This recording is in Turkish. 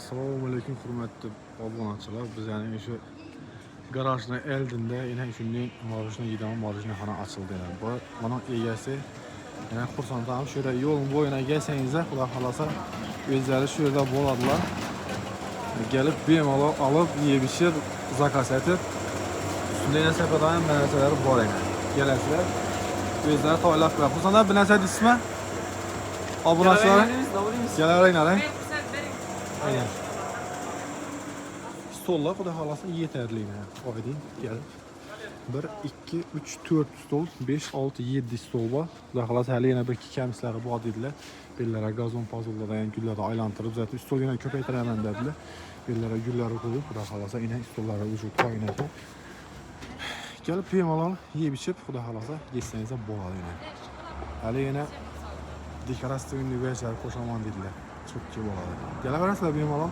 Assalamualaikum hurmatli obunachilar. Biz yani şu garajning oldinda yana shunday morojniy yeydigan morojniyxona ochildi. Bu buning egasi yana xursandman. Shu yerda yo'lning bo'yina kelsangiz, xudo xolasa o'zlari shu yerda bo'ladilar. Gelip bemalol olib, yeb ichib, zakaz etib, shunday narsalardan narsalar bor ekan. Kelasizlar. O'zlari tayyorlab qo'yadi. Xursandman, bir narsa deysizmi? Obunachilar, kelaveringlar. Aynen. Stollar xudo xolasa yetarli. Oydi kelib. 1 2 3 4 stol, 5 6 7 stol bor. Xudo xolasa hali yana bir ikki kamislari bor dedilar. Bellara gazon puzzle'lardan gullarni aylantirib, zaten stol yana ko'paytiraman dedilar. Bellara gullarni qo'yib, xudo xolasa yana stollarga vujud qo'yinadi. Kelib bemalol yeb ichib, xudo xolasa yesangiz bo'ladi. Hali yana dekoratsiyaviy vajlar qo'shaman dedilar. Çok iyi bo'ladi. Kelaverasizlar bemalol.